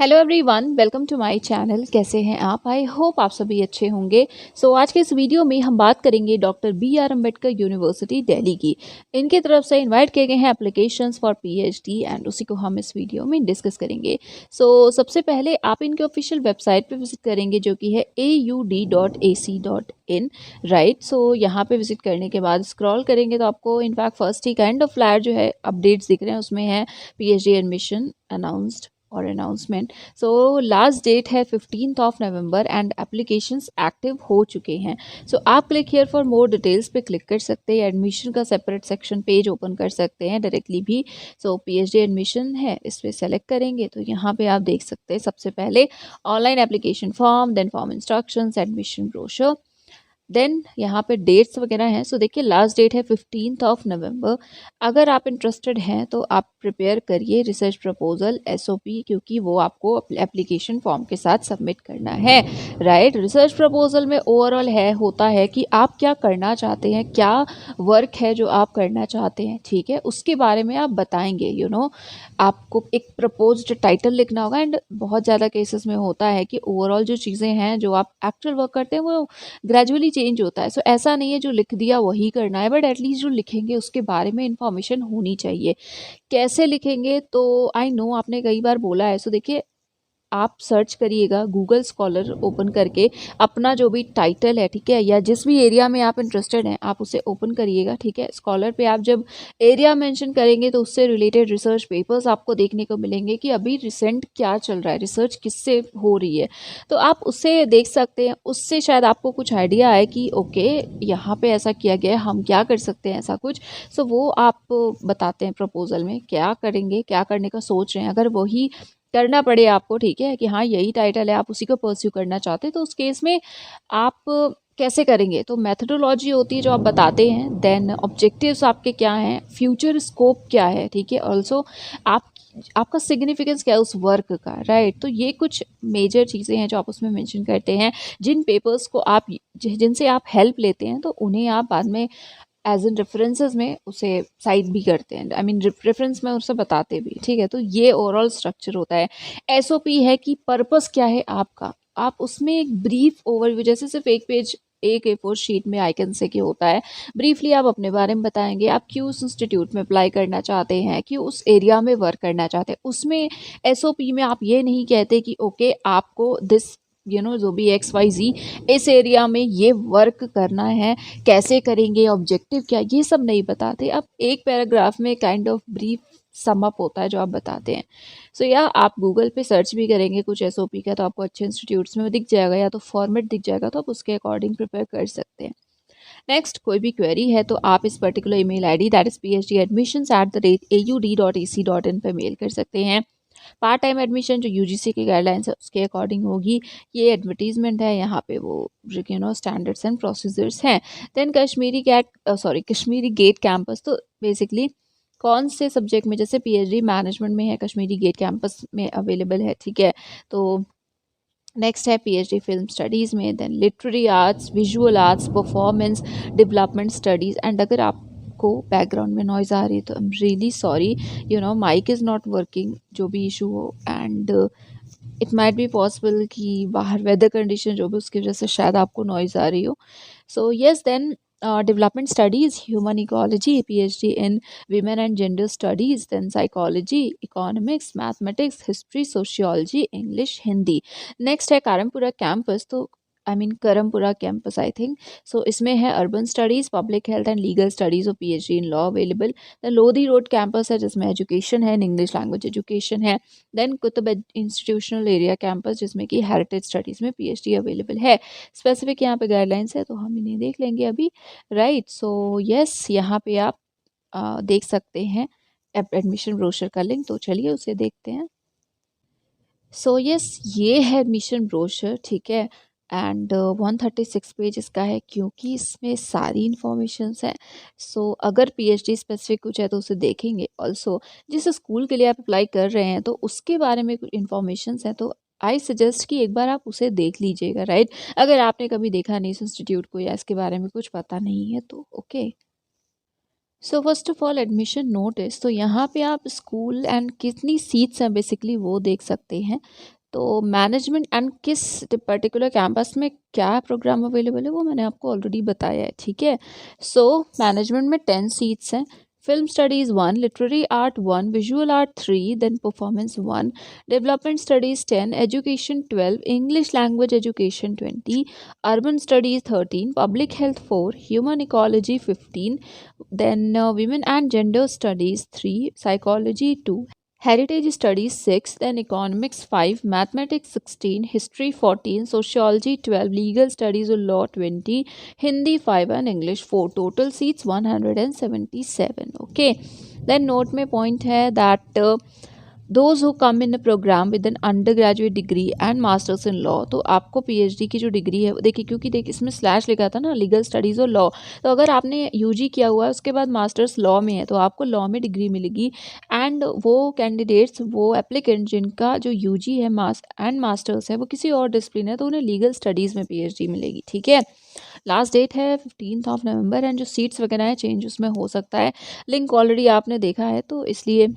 Hello everyone, welcome to my channel. कैसे हैं आप? आई होप आप सभी अच्छे होंगे। आज के इस वीडियो में हम बात करेंगे doctor B R Ambedkar university Delhi की। इनकी तरफ से इनवाइट किए गए हैं एप्लीकेशंस फॉर पीएचडी एंड उसी को हम इस वीडियो में डिस्कस करेंगे। सबसे पहले आप इनके ऑफिशियल वेबसाइट पे विजिट करेंगे जो कि है aud.ac.in, राइट। यहाँ पे विजिट करने के बाद स्क्रॉल करेंगे तो आपको in fact first he kind of flyer जो है अपडेट्स दिख रहे हैं, उसमें है पीएचडी एडमिशन अनाउंस्ड और अनाउंसमेंट। लास्ट डेट है 15th of November and applications active हो चुके हैं। आप click here for more details पे क्लिक कर सकते हैं। एडमिशन का सेपरेट सेक्शन पेज ओपन कर सकते हैं डायरेक्टली भी। पीएचडी एडमिशन है, इस पर सेलेक्ट करेंगे तो यहाँ पे आप देख सकते हैं सबसे पहले online application form, then form instructions, admission brochure, then यहाँ पे डेट्स वगैरह हैं। देखिए लास्ट डेट है 15th ऑफ नवंबर। अगर आप इंटरेस्टेड हैं तो आप प्रिपेयर करिए रिसर्च प्रपोजल एसओपी, क्योंकि वो आपको एप्लीकेशन फॉर्म के साथ सबमिट करना है, राइट। रिसर्च प्रपोजल में ओवरऑल होता है कि आप क्या करना चाहते हैं, क्या वर्क है जो आप करना चाहते हैं, ठीक है, उसके बारे में आप बताएंगे। आपको एक प्रपोज्ड टाइटल लिखना होगा। एंड बहुत ज़्यादा केसेस में होता है कि ओवरऑल जो चीज़ें हैं जो आप एक्चुअल वर्क करते हैं वो ग्रेजुअली चेंज होता है। ऐसा नहीं है जो लिख दिया वही करना है, बट एटलीस्ट जो लिखेंगे उसके बारे में इंफॉर्मेशन होनी चाहिए। कैसे लिखेंगे? तो आई नो आपने कई बार बोला है। देखिए आप सर्च करिएगा गूगल स्कॉलर ओपन करके अपना जो भी टाइटल है, ठीक है, या जिस भी एरिया में आप इंटरेस्टेड हैं आप उसे ओपन करिएगा, ठीक है। स्कॉलर पे आप जब एरिया मेंशन करेंगे तो उससे रिलेटेड रिसर्च पेपर्स आपको देखने को मिलेंगे कि अभी रिसेंट क्या चल रहा है, रिसर्च किससे हो रही है, तो आप उससे देख सकते हैं। उससे शायद आपको कुछ आइडिया आए कि ओके यहाँ पे ऐसा किया गया है, हम क्या कर सकते हैं ऐसा कुछ। वो आप बताते हैं प्रपोजल में क्या करेंगे, क्या करने का सोच रहे हैं। अगर वही करना पड़े आपको, ठीक है, कि हाँ यही टाइटल है, आप उसी को परस्यू करना चाहते हैं, तो उस केस में आप कैसे करेंगे? तो मेथोडोलॉजी होती है जो आप बताते हैं, देन ऑब्जेक्टिव्स आपके क्या हैं, फ्यूचर स्कोप क्या है, ठीक है, ऑल्सो आप आपका सिग्निफिकेंस क्या है उस वर्क का, राइट। तो ये कुछ मेजर चीज़ें हैं जो आप उसमें मेंशन करते हैं। जिन पेपर्स को आप जिनसे आप हेल्प लेते हैं तो उन्हें आप बाद में एज इन रेफरेंसेस में उसे साइड भी करते हैं, आई मीन रेफरेंस में उसे बताते भी, ठीक है। तो ये ओवरऑल स्ट्रक्चर होता है। एसओपी है कि पर्पस क्या है आपका, आप उसमें एक ब्रीफ ओवरव्यू, जैसे सिर्फ एक पेज एक A4 शीट में आई कैन से कि होता है, ब्रीफली आप अपने बारे में बताएंगे। आप क्यों उस इंस्टीट्यूट में अप्लाई करना चाहते हैं, क्यों उस एरिया में वर्क करना चाहते हैं। उसमें एसओपी में आप ये नहीं कहते कि ओके आपको दिस जो भी XYZ इस एरिया में ये वर्क करना है, कैसे करेंगे, ऑब्जेक्टिव क्या, ये सब नहीं बताते। अब एक पैराग्राफ में kind of brief sum up होता है जो आप बताते हैं। या आप गूगल पे सर्च भी करेंगे कुछ एसओपी का तो आपको अच्छे इंस्टीट्यूट्स में दिख जाएगा, या तो फॉर्मेट दिख जाएगा, तो आप उसके अकॉर्डिंग प्रिपेयर कर सकते हैं। नेक्स्ट, कोई भी क्वेरी है तो आप इस particular email ID that is phd@aud.ac.in पे मेल कर सकते हैं। पार्ट टाइम एडमिशन जो यूजीसी की गाइडलाइंस है उसके अकॉर्डिंग होगी। ये एडवर्टीजमेंट है, यहाँ पे वो स्टैंडर्ड्स एंड प्रोसीजर्स हैं। देन कश्मीरी गेट कैंपस, तो बेसिकली कौन से सब्जेक्ट में, जैसे पीएचडी मैनेजमेंट में है, कश्मीरी गेट कैंपस में अवेलेबल है, ठीक है। तो नेक्स्ट है पीएचडी फिल्म स्टडीज़ में, then literary arts, visual arts, performance development studies. And अगर आपको बैकग्राउंड में नॉइज़ आ रही है तो I am really sorry, mic is not working, जो भी इशू हो। And it might be possible कि बाहर वेदर कंडीशन जो भी, उसकी वजह से शायद आपको नॉइज़ आ रही हो। Yes, then development studies, human ecology, PhD in women and gender studies, then psychology, economics, mathematics, history, sociology, English, Hindi. Next है कारमपुरा कैंपस, तो I mean Karampura campus I think. इसमें है urban studies, public health and legal studies और PhD in law available. The Lodhi road campus है जिसमें education है, English language education है। Then Qutub institutional area campus जिसमें कि हेरिटेज स्टडीज़ में पीएचडी अवेलेबल है। स्पेसिफिक यहाँ पे गाइडलाइंस है तो हम इन्हें देख लेंगे अभी, राइट। यस, यहाँ पे आप देख सकते हैं एडमिशन ब्रोशर का लिंक, तो चलिए उसे देखते हैं। यस, ये है एडमिशन ब्रोशर, ठीक है। एंड 136 पेज इसका है, क्योंकि इसमें सारी इन्फॉर्मेशंस हैं। अगर पीएचडी स्पेसिफिक कुछ है तो उसे देखेंगे। ऑल्सो जिस स्कूल के लिए आप अप्लाई कर रहे हैं तो उसके बारे में कुछ इन्फॉर्मेशंस हैं, तो आई सजेस्ट कि एक बार आप उसे देख लीजिएगा, राइट। अगर आपने कभी देखा नहीं इस इंस्टीट्यूट को या इसके बारे में कुछ पता नहीं है तो okay. So first of all admission notice, तो यहाँ पे आप स्कूल एंड कितनी सीट्स हैं बेसिकली वो देख सकते हैं। तो मैनेजमेंट एंड किस पर्टिकुलर कैंपस में क्या प्रोग्राम अवेलेबल है वो मैंने आपको ऑलरेडी बताया है, ठीक है। सो मैनेजमेंट में 10 सीट्स हैं। Film studies 1, literary art 1, visual art 3, then performance 1, development studies 10, education 12, English language education 20, urban studies 13, public health 4, human ecology 15, then women and gender studies 3, psychology 2, heritage studies 6, then economics 5, mathematics 16, history 14, sociology 12, legal studies or law 20, Hindi 5 and English 4. Total seats 177. Okay. Then note में point है that those who come in programme with an undergraduate degree and masters in law, तो आपको PhD की जो degree है देखिए, क्योंकि देखिए इसमें स्लैश लिखा था ना लीगल स्टडीज़ और लॉ, तो अगर आपने यूजी किया हुआ है उसके बाद मास्टर्स लॉ में है तो आपको लॉ में डिग्री मिलेगी। एंड वो कैंडिडेट्स, वो एप्लीकेंट जिनका जो यूजी है एंड मास्टर्स है वो किसी और डिसिप्लिन है तो उन्हें लीगल स्टडीज़ में पीएचडी मिलेगी, ठीक है। लास्ट डेट है 15 नवंबर एंड जो सीट्स वगैरह है चेंज उसमें हो सकता है। लिंक ऑलरेडी आपने देखा है तो इसलिए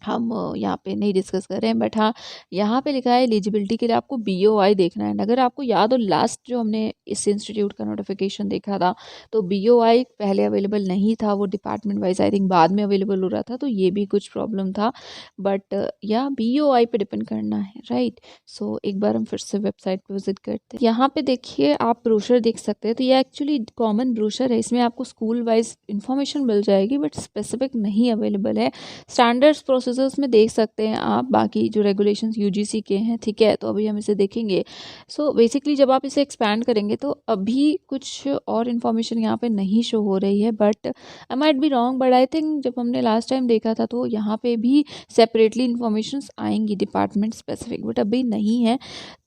हम यहाँ पे नहीं डिस्कस कर रहे हैं, बट हाँ यहाँ पे लिखा है एलिजिबिलिटी के लिए आपको बीओआई देखना है। अगर आपको याद हो लास्ट जो हमने इस इंस्टीट्यूट का नोटिफिकेशन देखा था तो बीओआई पहले अवेलेबल नहीं था, वो डिपार्टमेंट वाइज आई थिंक बाद में अवेलेबल हो रहा था, तो ये भी कुछ प्रॉब्लम था। बट या बीओआई पे डिपेंड करना है, राइट। सो एक बार हम फिर से वेबसाइट पे विजिट करते हैं। यहाँ पे देखिए आप ब्रोशर देख सकते हैं, तो ये एक्चुअली कॉमन ब्रोशर है, इसमें आपको स्कूल वाइज इन्फॉर्मेशन मिल जाएगी बट स्पेसिफिक नहीं अवेलेबल है। स्टैंडर्ड्स प्रोसेसर्स में देख सकते हैं आप, बाकी जो रेगुलेशंस यूजीसी के हैं, ठीक है, तो अभी हम इसे देखेंगे। सो बेसिकली जब आप इसे एक्सपैंड करेंगे तो अभी कुछ और इन्फॉर्मेशन यहाँ पे नहीं शो हो रही है, but I might be wrong, but I think जब हमने लास्ट टाइम देखा था तो यहाँ पे भी सेपरेटली इन्फॉर्मेशंस आएंगी डिपार्टमेंट स्पेसिफिक, बट अभी नहीं है।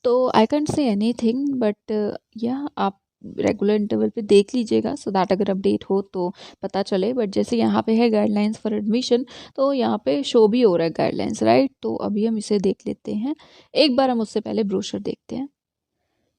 तो आई कैंट से एनी थिंग, बट या आप रेगुलर इंटरवल पे देख लीजिएगा सो दैट अगर अपडेट हो तो पता चले। बट जैसे यहाँ पे है गाइडलाइंस फॉर एडमिशन, तो यहाँ पे शो भी हो रहा है गाइडलाइंस, राइट। तो अभी हम इसे देख लेते हैं, एक बार हम उससे पहले ब्रोशर देखते हैं।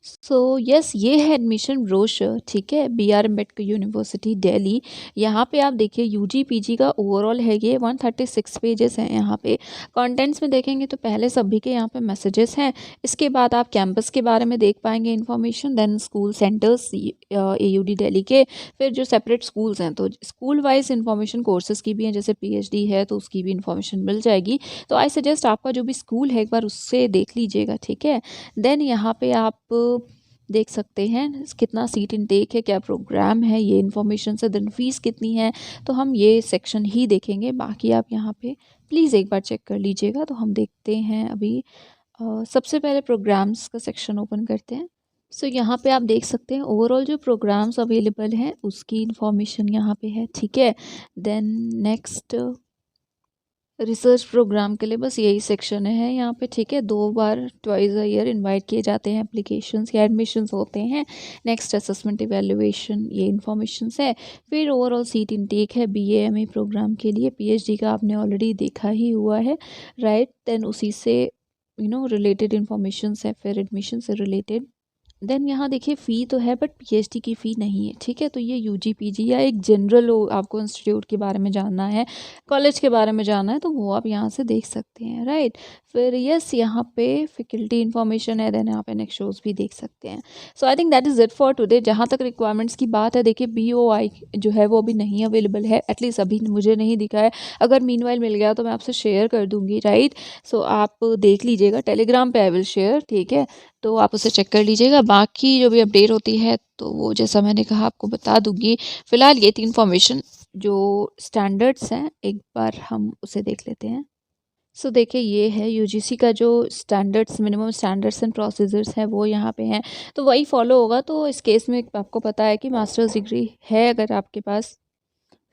सो यस ये है एडमिशन ब्रोशर, ठीक है, BR अम्बेडकर यूनिवर्सिटी दिल्ली। यहाँ पे आप देखिए यूजी पीजी का ओवरऑल है ये 136 पेजेस हैं। यहाँ पे कंटेंट्स में देखेंगे तो पहले सभी के यहाँ पे मैसेजेस हैं, इसके बाद आप कैंपस के बारे में देख पाएंगे information, then school centres AUD Delhi के, फिर जो सेपरेट स्कूल्स हैं तो स्कूल वाइज इन्फॉर्मेशन कोर्सेज की भी हैं, जैसे PhD है तो उसकी भी इन्फॉर्मेशन मिल जाएगी। तो आई सजेस्ट आपका जो भी स्कूल है एक बार उससे देख लीजिएगा, ठीक है। देन यहाँ पे आप देख सकते हैं कितना सीट इनटेक है, क्या प्रोग्राम है, ये इन्फॉर्मेशन से देन फीस कितनी है, तो हम ये सेक्शन ही देखेंगे। बाकी आप यहाँ पे प्लीज़ एक बार चेक कर लीजिएगा। तो हम देखते हैं अभी सबसे पहले प्रोग्राम्स का सेक्शन ओपन करते हैं। सो यहाँ पे आप देख सकते हैं ओवरऑल जो प्रोग्राम्स अवेलेबल हैं उसकी इन्फॉर्मेशन यहाँ पे है, ठीक है। देन नेक्स्ट रिसर्च प्रोग्राम के लिए बस यही सेक्शन है यहाँ पे, ठीक है। 2 बार ट्वाइस अ ईयर इनवाइट किए जाते हैं, एप्लीकेशंस या एडमिशन्स होते हैं। नेक्स्ट असेसमेंट इवैल्यूएशन, ये इन्फॉर्मेशंस है। फिर ओवरऑल सीट इनटेक है BA MA प्रोग्राम के लिए, PhD का आपने ऑलरेडी देखा ही हुआ है, राइट। देन उसी से रिलेटेड इन्फॉर्मेशंस है, फिर एडमिशन से रिलेटेड। देन यहाँ देखिए फ़ी तो है बट PhD की फ़ी नहीं है, ठीक है। तो ये UG PG या एक जनरल आपको इंस्टीट्यूट के बारे में जानना है, कॉलेज के बारे में जानना है तो वो आप यहाँ से देख सकते हैं, राइट। फिर यस यहाँ पे फैकल्टी इन्फॉर्मेशन है, देन यहाँ पे नेक्स्ट शोज़ भी देख सकते हैं। So I think that is it for today. जहाँ तक रिक्वायरमेंट्स की बात है, देखिए BOI जो है वो अभी नहीं अवेलेबल है, एटलीस्ट अभी मुझे नहीं दिखा है। अगर मीनवाइल मिल गया तो मैं आपसे शेयर कर दूँगी, राइट। सो आप देख लीजिएगा, टेलीग्राम पे आई विल शेयर, ठीक है, तो आप उसे चेक कर लीजिएगा। बाकी जो भी अपडेट होती है तो वो जैसा मैंने कहा आपको बता दूंगी। फिलहाल ये थी इन्फॉर्मेशन, जो स्टैंडर्ड्स हैं एक बार हम उसे देख लेते हैं। सो देखिए ये है UGC का जो standards, minimum standards and procedures हैं वो यहाँ पे हैं, तो वही फॉलो होगा। तो इस केस में आपको पता है कि मास्टर्स डिग्री है अगर आपके पास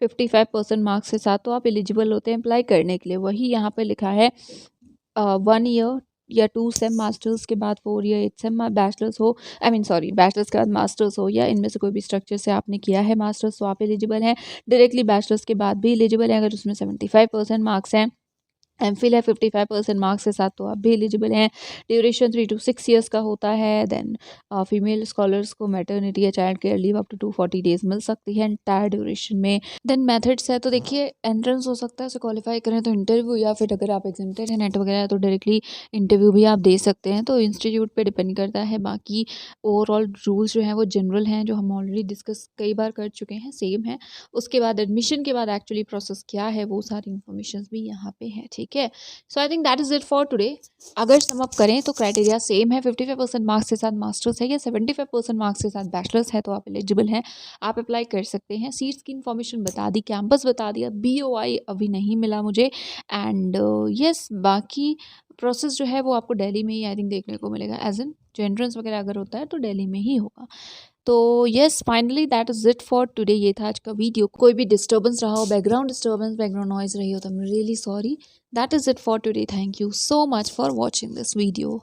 55% मार्क्स के साथ तो आप एलिजिबल होते हैं अप्लाई करने के लिए। वही यहाँ पे लिखा है 1 ईयर या 2 सेम मास्टर्स के बाद 4 या 8 सेम बैचलर्स हो, आई मीन सॉरी बैचलर्स के बाद मास्टर्स हो, या इनमें से कोई भी स्ट्रक्चर से आपने किया है मास्टर्स तो आप एलिजिबल हैं। डायरेक्टली बैचलर्स के बाद भी एलिजिबल हैं अगर उसमें 75% मार्क्स हैं। एमफिल है 55% मार्क्स के साथ, तो आप भी एलिजिबल हैं। ड्यूरेशन 3 to 6 ईयर्स का होता है। देन फीमेल स्कॉलर्स को मैटरनिटी या child care leave up to 240 days मिल सकती है एंटायर ड्यूरेशन में। देन मेथड्स है, तो देखिए एंट्रेंस हो सकता है, उसे क्वालिफाई करें तो इंटरव्यू, या फिर अगर आप एग्जामिटेड हैं नेट वगैरह तो डायरेक्टली इंटरव्यू भी आप दे सकते हैं। तो इंस्टीट्यूट पे डिपेंड करता है। बाकी ओवरऑल रूल्स जो हैं वो जनरल हैं, जो हम ऑलरेडी डिस्कस कई बार कर चुके हैं, सेम है। उसके बाद एडमिशन के बाद एक्चुअली प्रोसेस क्या है वो सारी इन्फॉर्मेशन भी यहाँ पे है, ठीक है। So I think that is it for today. अगर सम अप करें तो क्राइटेरिया सेम है, 55% मार्क्स के साथ मास्टर्स है या 75% मार्क्स के साथ बैचलर्स है तो आप एलिजिबल हैं, आप अप्लाई कर सकते हैं। सीट्स की इन्फॉर्मेशन बता दी, कैंपस बता दिया, BOI अभी नहीं मिला मुझे। एंड यस बाकी प्रोसेस जो है वो आपको दिल्ली में ही आई थिंक देखने को मिलेगा, एज इन जो एंट्रेंस वगैरह अगर होता है तो दिल्ली में ही होगा। तो yes finally that is it for today. ये था आज का वीडियो। कोई भी डिस्टर्बेंस रहा हो, बैकग्राउंड डिस्टर्बेंस, बैकग्राउंड नॉइज रही हो, तो I am really sorry. That is it for today. Thank you so much for watching this video.